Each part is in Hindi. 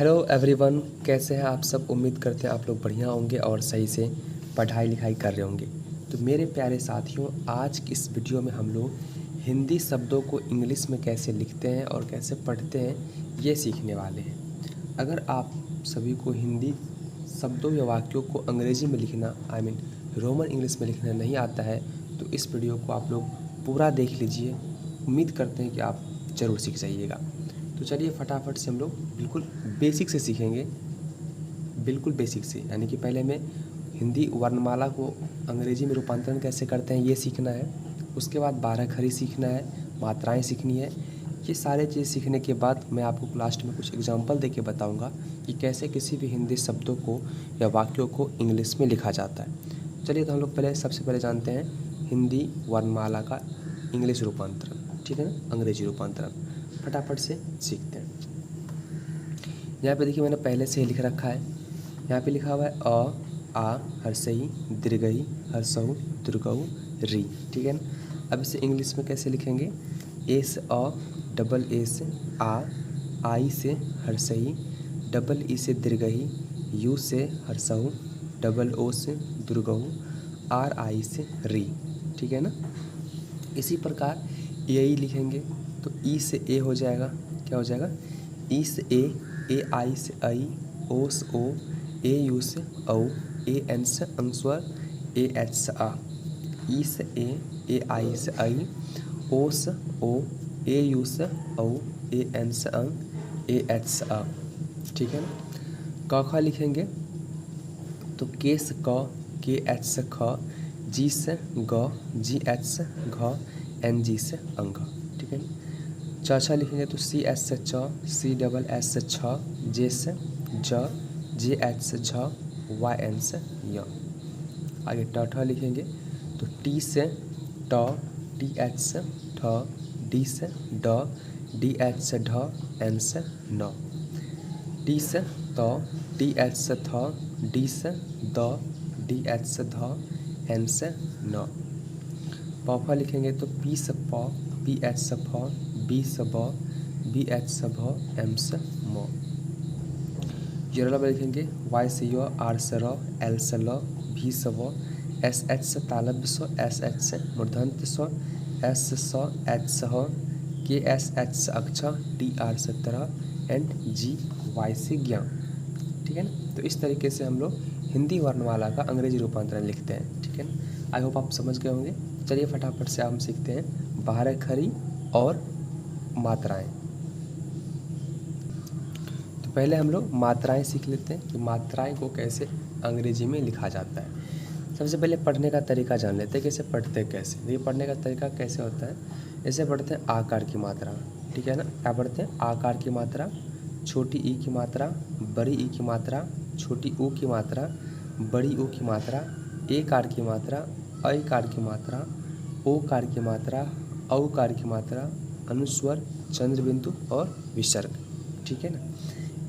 हेलो एवरीवन, कैसे हैं आप सब। उम्मीद करते हैं आप लोग बढ़िया होंगे और सही से पढ़ाई लिखाई कर रहे होंगे। तो मेरे प्यारे साथियों, आज की इस वीडियो में हम लोग हिंदी शब्दों को इंग्लिश में कैसे लिखते हैं और कैसे पढ़ते हैं ये सीखने वाले हैं। अगर आप सभी को हिंदी शब्दों या वाक्यों को अंग्रेजी में लिखना रोमन इंग्लिश में लिखना नहीं आता है तो इस वीडियो को आप लोग पूरा देख लीजिए। उम्मीद करते हैं कि आप ज़रूर सीख जाइएगा। तो चलिए फटाफट से हम लोग बिल्कुल बेसिक से सीखेंगे, बिल्कुल बेसिक से, यानी कि पहले में हिंदी वर्णमाला को अंग्रेजी में रूपांतरण कैसे करते हैं ये सीखना है। उसके बाद 12 खड़ी सीखना है, मात्राएं सीखनी है। ये सारे चीज़ सीखने के बाद मैं आपको लास्ट में कुछ एग्जांपल देके बताऊंगा कि कैसे किसी भी हिंदी शब्दों को या वाक्यों को इंग्लिश में लिखा जाता है। चलिए तो हम लोग सबसे पहले जानते हैं हिंदी वर्णमाला का इंग्लिश रूपांतरण, ठीक है ना, अंग्रेजी रूपांतरण। फटाफट से सीखते हैं। यहाँ पे देखिए मैंने पहले से ही लिख रखा है। यहाँ पे लिखा हुआ है आ हर्षई दीर्घई हर्षऊ दीर्घऊ री, ठीक है ना। अब इसे इंग्लिश में कैसे लिखेंगे। एस डबल एस आ, आई से हर्षई, डबल ई से दीर्घई, यू से हर्षऊ, डबल ओ से दीर्घऊ, आर आई से री, ठीक है ना। इसी प्रकार ए लिखेंगे तो ई से ए हो जाएगा, क्या हो जाएगा, ई से ए आई से आई, ओ से ओ, ए यू से औ, ए एन से अंस्वर, ए एच से आ। ई से ए आई से आई, ओ से ओ, ए यू से औ, ए एन से अं, ए एच से आ, ठीक है ना। क ख लिखेंगे तो के से क, के एच से ख, जी से ग, जी एच से घ, एन जी से अंग, ठीक है ना। च लिखेंगे तो सी एच से च, सी डबल एच से छ, जे से ज, जे एच से झ, वाई एन से य। आगे ट लिखेंगे तो टी से ट, टी एच से ठ, डी से ड, डी एच से ढ, एन से न। टी से त, टी एच से थ, डी से द, डी एच से ध, एन से न। प लिखेंगे तो पी से प, पी एच से फ, बी से ब, बी एच से भ, एम से म। लिखेंगे वाई से य, आर से र, एल से ल, भी से व, एस एच से तालव्य स, एस एच से मूर्धन्य स, एस से स, एच से ह, के एस एच से अक्ष, टी आर से तरह, एंड जी वाई से ज्ञ, ठीक है ना। तो इस तरीके से हम लोग हिंदी वर्णमाला का अंग्रेजी रूपांतरण लिखते हैं, ठीक है ना। आई होप आप समझ गए होंगे। चलिए फटाफट से हम सीखते हैं 12 खड़ी और मात्राएं। तो पहले हम लोग मात्राएं सीख लेते हैं कि मात्राएं को कैसे अंग्रेजी में लिखा जाता है। सबसे पहले पढ़ने का तरीका जान लेते हैं, कैसे पढ़ते हैं। कैसे ये पढ़ने का तरीका कैसे होता है, ऐसे पढ़ते हैं आकार की मात्रा, ठीक है ना। क्या पढ़ते हैं, आकार की मात्रा, छोटी ई की मात्रा, बड़ी ई की मात्रा, छोटी ऊ की मात्रा, बड़ी ऊ की मात्रा, ए कार की मात्रा, अ कार की मात्रा, ओ कार की मात्रा, औ कार की मात्रा, अनुस्वर, चंद्र बिंदु और विसर्ग, ठीक है ना।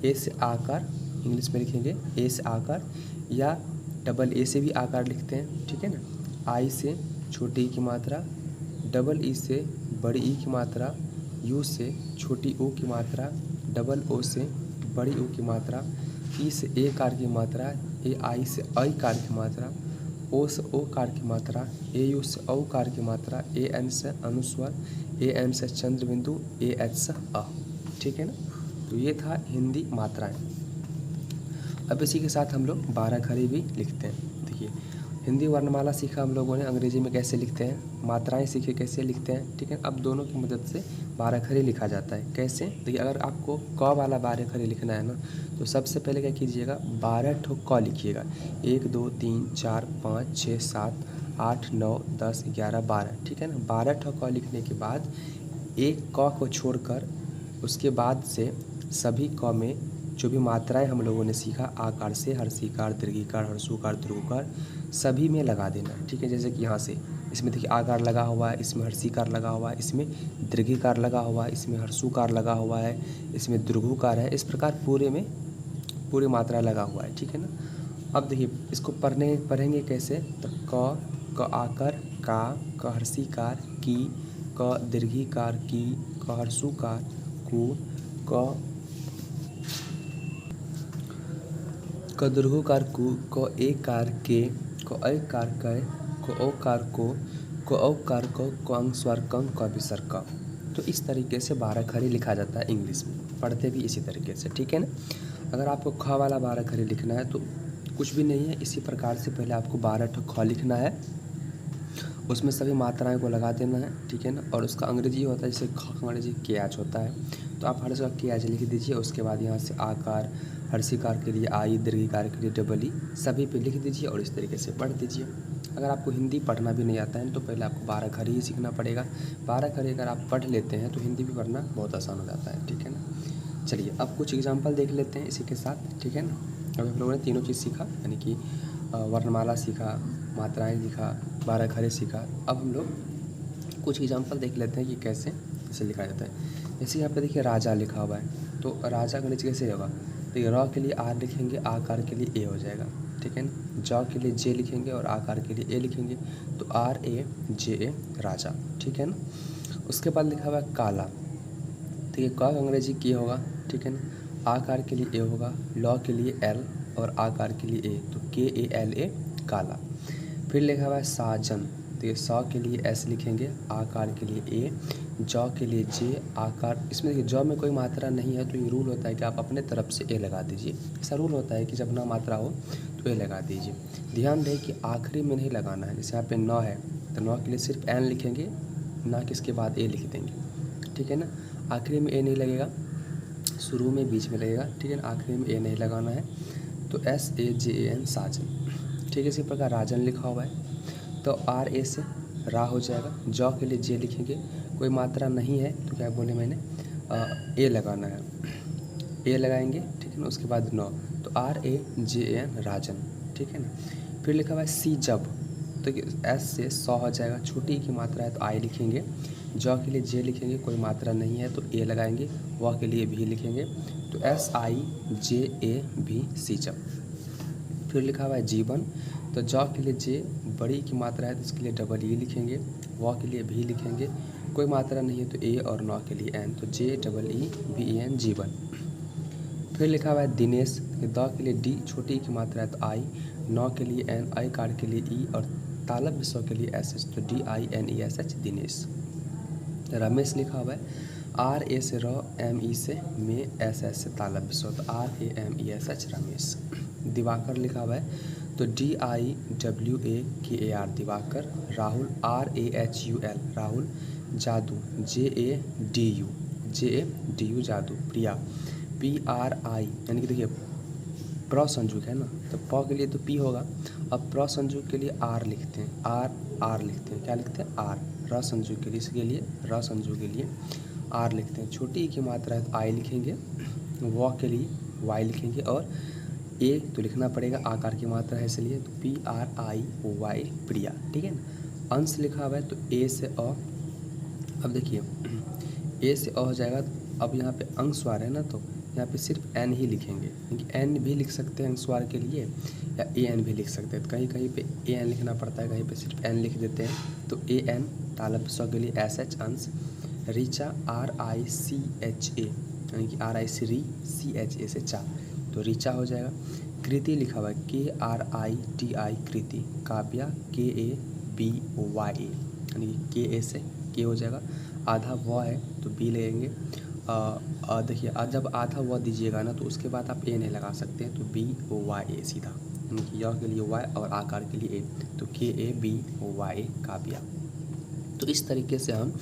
ए से आकार इंग्लिश में लिखेंगे, ए से आकार, या डबल ए से भी आकार लिखते हैं, ठीक है ना। आई से छोटी ई की मात्रा, डबल ई से बड़ी ई की मात्रा, यू से छोटी ऊ की मात्रा, डबल ओ से बड़ी ऊ की मात्रा, ई से ए कार की मात्रा, ए आई से आई कार की मात्रा, ओ से ओ कार की मात्रा, ए यू से औ कार की मात्रा, ए एन से अनुस्वर, ए एम से चंद्र बिंदु, ए एच से अ, ठीक है ना। तो ये था हिंदी मात्राएं। अब इसी के साथ हम लोग 12 खड़ी भी लिखते हैं। देखिए हिंदी वर्णमाला सीखा हम लोगों ने, अंग्रेजी में कैसे लिखते हैं, मात्राएं सीखे कैसे लिखते हैं, ठीक है। अब दोनों की मदद से 12 खड़ी लिखा जाता है। कैसे, देखिए अगर आपको क वाला 12 खड़ी लिखना है ना, तो सबसे पहले क्या कीजिएगा, 12 ठो क लिखिएगा। 1 2 3 4 5 6 7 8 9 10 11 12, ठीक है ना। 12 ठो क लिखने के बाद एक क को छोड़कर उसके बाद से सभी क में जो भी मात्राएं हम लोगों ने सीखा, आकार से हर्षीकार, दीर्घीकार, हर्षूकार, दीर्घकार, सभी में लगा देना, ठीक है। जैसे कि यहाँ से इसमें देखिए आकार लगा हुआ है, इसमें हर्षीकार लगा हुआ है, इसमें दीर्घीकार लगा हुआ है, इसमें हर्षूकार लगा हुआ है, इसमें दीर्घुकार है। इस प्रकार पूरे में पूरी मात्रा लगा हुआ है, ठीक है ना। अब देखिए इसको पढ़ेंगे कैसे, तो क आकार, क हर्षीकार, की, क दीर्घीकार, की, क हर्षूकार, कु, क कद्रुहु कार कु को ए कार के को ऐ कार कै को ओ कार को औ कार को अंग स्वर कंग क विसर्ग क। तो इस तरीके से 12 खड़ी लिखा जाता है इंग्लिश में, पढ़ते भी इसी तरीके से, ठीक है ना। अगर आपको ख वाला 12 खड़ी लिखना है तो कुछ भी नहीं है, इसी प्रकार से पहले आपको 12 ठो ख लिखना है, उसमें सभी मात्राएं को लगा देना है, ठीक है ना। और उसका अंग्रेजी होता है, जैसे ख का अंग्रेजी कैच होता है, तो आप हर जगह कैच लिख दीजिए। उसके बाद यहाँ से आकार, हर्षिकार के लिए आई, दीर्घिकार के लिए डबल ई, सभी पे लिख दीजिए और इस तरीके से पढ़ दीजिए। अगर आपको हिंदी पढ़ना भी नहीं आता है तो पहले आपको 12 खड़ी ही सीखना पड़ेगा। 12 खड़ी अगर आप पढ़ लेते हैं तो हिंदी भी पढ़ना बहुत आसान हो जाता है, ठीक है ना। चलिए अब कुछ एग्जाम्पल देख लेते हैं इसी के साथ, ठीक है ना। अब हम लोगों ने तीनों चीज़ सीखा, यानी कि वर्णमाला सीखा, मात्राएं सीखा, 12 खड़े सीखा। अब हम लोग कुछ एग्जाम्पल देख लेते हैं कि कैसे लिखा जाता है। जैसे यहाँ पे देखिए राजा लिखा हुआ है, तो राजा का नीचे कैसे होगा, तो र के लिए आर लिखेंगे, आकार के लिए ए हो जाएगा, ठीक है ना। ज के लिए जे लिखेंगे और आकार के लिए ए लिखेंगे, तो आर ए जे ए राजा, ठीक है ना। उसके बाद लिखा हुआ है काला, तो ये क अंग्रेजी के होगा, ठीक है ना। आकार के लिए ए होगा, ल के लिए एल और आकार के लिए ए, तो के ए एल ए काला। फिर लिखा हुआ है साजन, तो ये स के लिए एस लिखेंगे, आकार के लिए ए, ज के लिए जे, आकार, इसमें देखिए ज में कोई मात्रा नहीं है तो ये रूल होता है कि आप अपने तरफ से ए लगा दीजिए। ऐसा रूल होता है कि जब ना मात्रा हो तो ए लगा दीजिए। ध्यान दें कि आखिरी में नहीं लगाना है। जैसे यहाँ पे न है तो न के लिए सिर्फ एन लिखेंगे, ना कि इसके बाद ए लिख देंगे, ठीक है ना। आखिरी में ए नहीं लगेगा, शुरू में बीच में लगेगा, ठीक है ना। आखिरी में ए नहीं लगाना है, तो S A J A N साजन, ठीक है। इसी प्रकार राजन लिखा हुआ है तो आर ए से रा हो जाएगा। ज के लिए जे लिखेंगे, कोई मात्रा नहीं है तो क्या बोले मैंने, ए लगाना है, ए लगाएंगे, ठीक है ना। उसके बाद नौ, तो R A J A N राजन, ठीक है ना। फिर लिखा हुआ है सी जब, तो एस से सौ हो जाएगा, छोटी की मात्रा है तो आई लिखेंगे। ज के लिए जे लिखेंगे, कोई मात्रा नहीं है तो ए लगाएंगे। व के लिए भी लिखेंगे, तो एस आई जे ए भी सी जब। फिर लिखा हुआ है जीवन, तो ज के लिए जे, बड़ी की मात्रा है तो इसके लिए डबल ई लिखेंगे। व के लिए भी लिखेंगे, कोई मात्रा नहीं है तो ए, और न के लिए एन, तो J double E B E N Jeevan. फिर लिखा हुआ है दिनेश, द के लिए डी, छोटी की मात्रा है तो आई, न के लिए एन, आई कार के लिए ई और तालब विश्व के लिए एस एच, तो D I N E S H Dinesh. Ramesh लिखा हुआ है आर ए से र, एम ई से में, एस एस से तालब विश्व, तो R A M E S H Ramesh. Diwakar लिखा हुआ है तो D I W A K A R Diwakar. Rahul R A H U L Rahul. जादू जे ए डी यू जादू। प्रिया पी आर आई, यानी कि देखिए प्र संजुक है ना, तो प के लिए तो पी होगा, अब प्र संजुक के लिए आर लिखते हैं, आर लिखते हैं, क्या लिखते हैं आर। र संजुक के लिए, इसके लिए र संजुक के लिए आर लिखते हैं। छोटी की मात्रा है तो आई लिखेंगे, व के लिए वाई लिखेंगे और ए तो लिखना पड़ेगा, आकार की मात्रा है इसलिए, तो पी आर आई वाई प्रिया, ठीक है ना। अंश लिखा हुआ है तो ए से अ, अब देखिए ए से अ हो जाएगा, अब यहाँ पे अंशवार है ना तो यहाँ पे सिर्फ एन ही लिखेंगे, क्योंकि एन भी लिख सकते हैं अंशवार के लिए या ए एन भी लिख सकते हैं, तो कहीं कहीं पे ए एन लिखना पड़ता है, कहीं पे सिर्फ एन लिख देते हैं, तो ए एन। तालब विश्व के लिए S H Ansh. Richa R I C H A, यानी कि आर आई सी री, सी एच ए से चा, तो ऋचा हो जाएगा। कृति लिखा हुआ है के आर आई टी आई कृति। काव्या के ए बी वाई ए, यानी कि के ए से के हो जाएगा। आधा व है तो बी लेंगे। देखिए जब आधा व दीजिएगा ना तो उसके बाद आप ए नहीं लगा सकते हैं, तो बी वाई ए सीधा, यानी कि य के लिए वाई और आकार के लिए ए, तो के ए बी वाई ए काव्या। तो इस तरीके से हम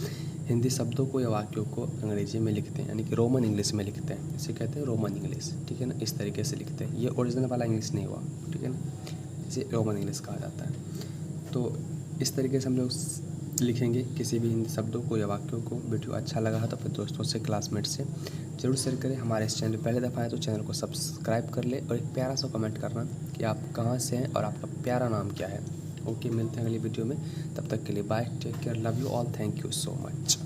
हिंदी शब्दों को या वाक्यों को अंग्रेजी में लिखते हैं, यानी कि रोमन इंग्लिश में लिखते हैं, इसे कहते हैं रोमन इंग्लिश, ठीक है ना। इस तरीके से लिखते हैं, ये ओरिजिनल वाला इंग्लिश नहीं हुआ, ठीक है ना, इसे रोमन इंग्लिश कहा जाता है। तो इस तरीके से हम लोग लिखेंगे किसी भी हिंदी शब्दों को या वाक्यों को। वीडियो अच्छा लगा है तो अपने दोस्तों से, क्लासमेट से जरूर शेयर करें। हमारे इस चैनल पहले दफ़ा है तो चैनल को सब्सक्राइब कर ले और एक प्यारा सा कमेंट करना कि आप कहाँ से हैं और आपका प्यारा नाम क्या है। ओके, मिलते हैं अगली वीडियो में, तब तक के लिए bye, take care, love you all, thank you so much.